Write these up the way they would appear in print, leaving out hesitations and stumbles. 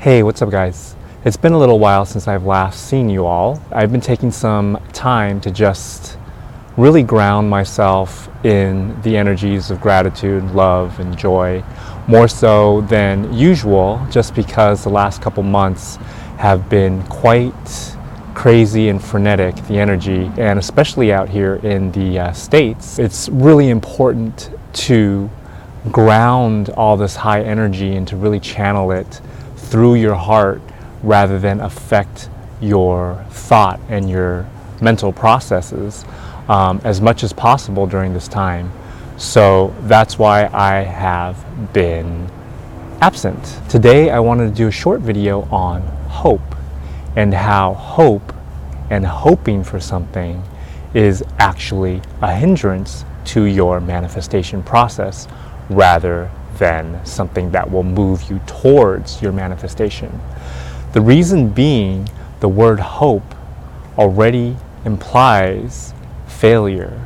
Hey, what's up guys? It's been a little while since I've last seen you all. I've been taking some time to just really ground myself in the energies of gratitude, love, and joy, more so than usual, just because the last couple months have been quite crazy and frenetic, the energy, and especially out here in the States. It's really important to ground all this high energy and to really channel it through your heart rather than affect your thought and your mental processes as much as possible during this time. So that's why I have been absent. Today I wanted to do a short video on hope and how hope and hoping for something is actually a hindrance to your manifestation process rather than something that will move you towards your manifestation. The reason being, the word hope already implies failure.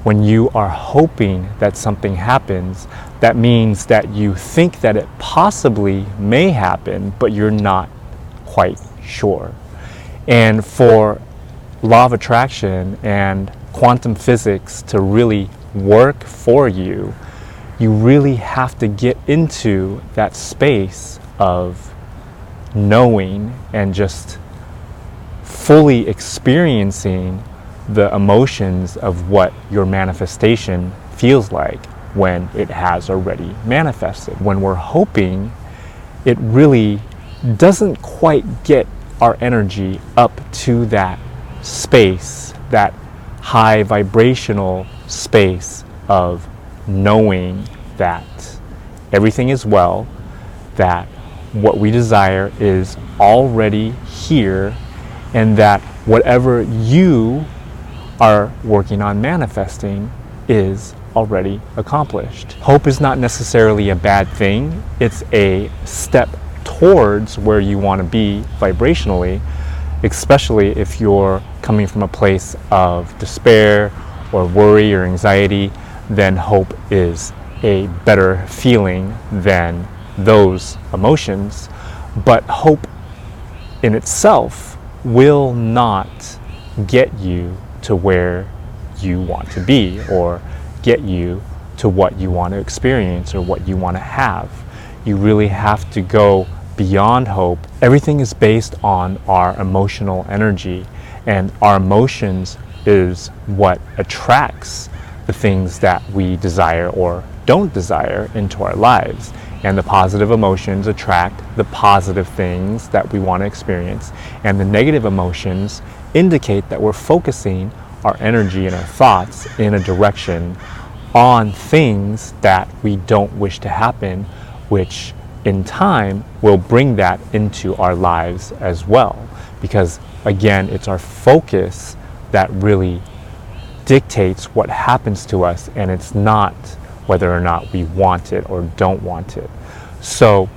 When you are hoping that something happens, that means that you think that it possibly may happen, but you're not quite sure. And for law of attraction and quantum physics to really work for you, you really have to get into that space of knowing and just fully experiencing the emotions of what your manifestation feels like when it has already manifested. When we're hoping, it really doesn't quite get our energy up to that space, that high vibrational space of knowing that everything is well, that what we desire is already here, and that whatever you are working on manifesting is already accomplished. Hope is not necessarily a bad thing. It's a step towards where you want to be vibrationally, especially if you're coming from a place of despair or worry or anxiety. Then hope is a better feeling than those emotions. But hope in itself will not get you to where you want to be or get you to what you want to experience or what you want to have. You really have to go beyond hope. Everything is based on our emotional energy, and our emotions is what attracts the things that we desire or don't desire into our lives. And the positive emotions attract the positive things that we want to experience, and the negative emotions indicate that we're focusing our energy and our thoughts in a direction on things that we don't wish to happen, which in time will bring that into our lives as well. Because again, it's our focus that really dictates what happens to us, and it's not whether or not we want it or don't want it. So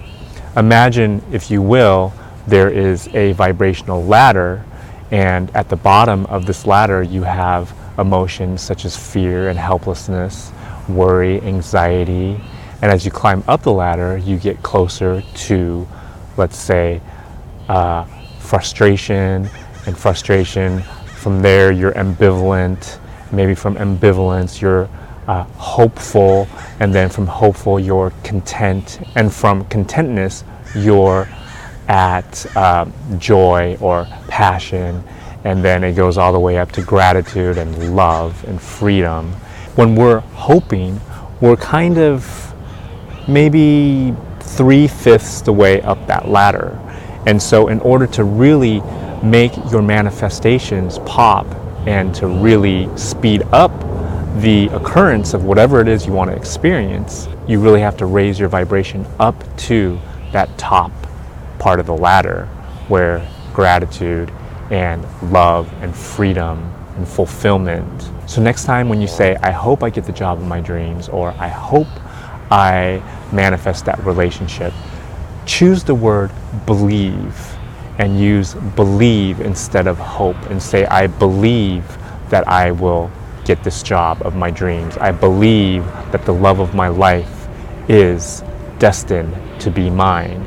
imagine, if you will, there is a vibrational ladder, and at the bottom of this ladder you have emotions such as fear and helplessness, worry, anxiety, and as you climb up the ladder you get closer to, let's say, frustration. From there you're ambivalent. Maybe from ambivalence you're hopeful, and then from hopeful you're content, and from contentness you're at joy or passion, and then it goes all the way up to gratitude and love and freedom. When we're hoping, we're kind of maybe 3/5 the way up that ladder. And so in order to really make your manifestations pop and to really speed up the occurrence of whatever it is you want to experience, you really have to raise your vibration up to that top part of the ladder where gratitude and love and freedom and fulfillment. So next time when you say, I hope I get the job of my dreams, or I hope I manifest that relationship, choose the word believe and use believe instead of hope, and say, I believe that I will get this job of my dreams. I believe that the love of my life is destined to be mine.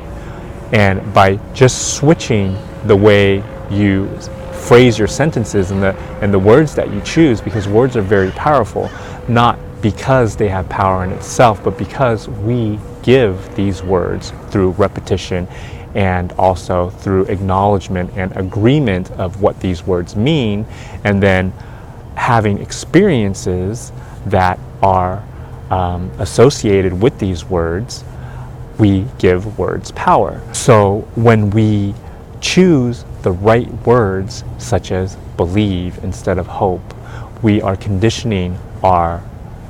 And by just switching the way you phrase your sentences and the words that you choose, because words are very powerful, not because they have power in itself, but because we give these words through repetition and also through acknowledgement and agreement of what these words mean, and then having experiences that are associated with these words, we give words power. So when we choose the right words, such as believe instead of hope, we are conditioning our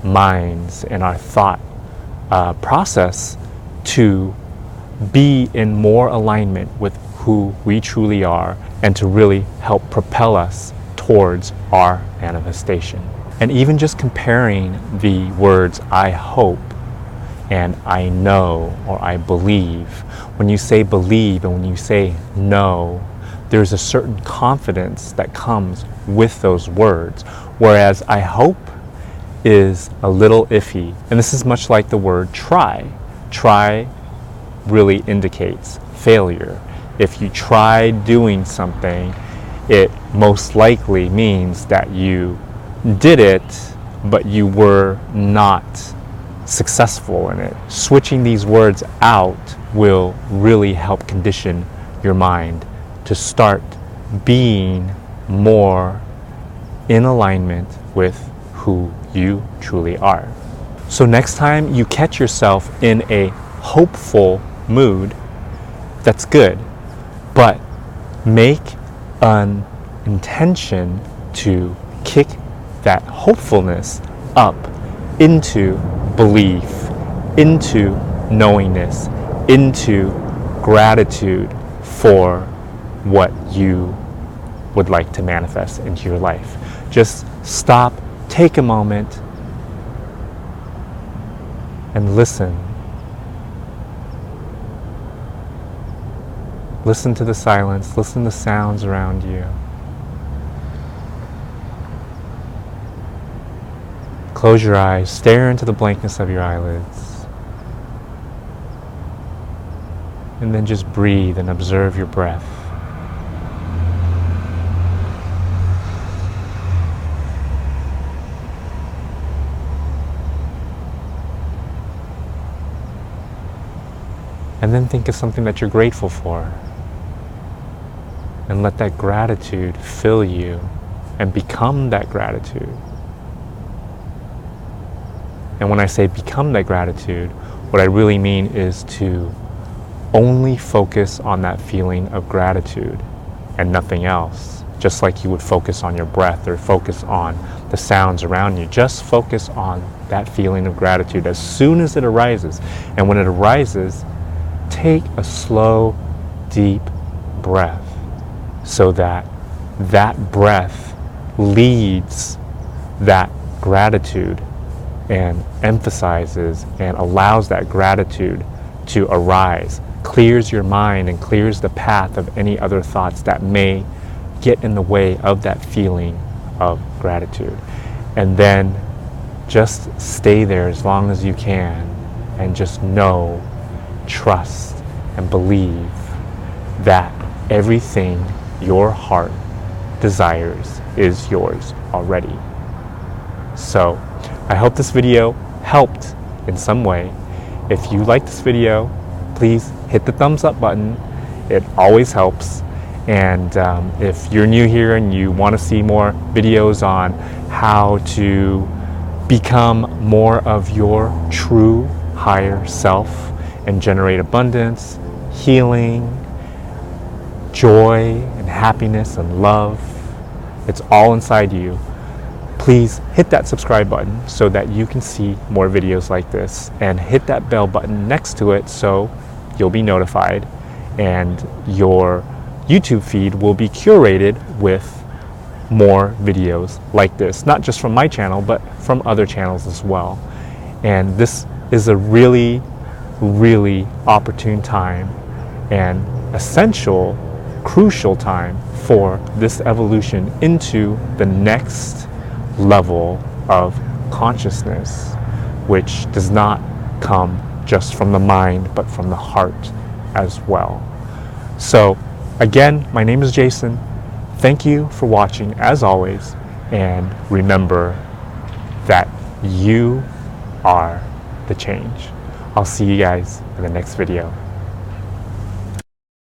minds and our thought process to be in more alignment with who we truly are, and to really help propel us towards our manifestation. And even just comparing the words I hope and I know or I believe, when you say believe and when you say know, there's a certain confidence that comes with those words, whereas I hope is a little iffy. And this is much like the word try. Try really indicates failure. If you try doing something, it most likely means that you did it, but you were not successful in it. Switching these words out will really help condition your mind to start being more in alignment with who you truly are. So next time you catch yourself in a hopeful mood, that's good, but make an intention to kick that hopefulness up into belief, into knowingness, into gratitude for what you would like to manifest into your life. Just stop, take a moment, and listen. Listen to the silence, listen to the sounds around you. Close your eyes, stare into the blankness of your eyelids, and then just breathe and observe your breath. And then think of something that you're grateful for, and let that gratitude fill you and become that gratitude. And when I say become that gratitude, what I really mean is to only focus on that feeling of gratitude and nothing else. Just like you would focus on your breath or focus on the sounds around you. Just focus on that feeling of gratitude as soon as it arises. And when it arises, take a slow, deep breath so that that breath leads that gratitude and emphasizes and allows that gratitude to arise, clears your mind and clears the path of any other thoughts that may get in the way of that feeling of gratitude. And then just stay there as long as you can and just know, trust, and believe that everything your heart desires is yours already. So I hope this video helped in some way. If you like this video, please hit the thumbs up button. It always helps. And if you're new here and you want to see more videos on how to become more of your true higher self and generate abundance, healing, joy, and happiness and love, it's all inside you. Please hit that subscribe button so that you can see more videos like this, and hit that bell button next to it so you'll be notified and your YouTube feed will be curated with more videos like this, not just from my channel but from other channels as well. And this is a really, really opportune time and essential, crucial time for this evolution into the next level of consciousness, which does not come just from the mind but from the heart as well. So again, my name is Jason. Thank you for watching as always, and remember that you are the change. I'll see you guys in the next video.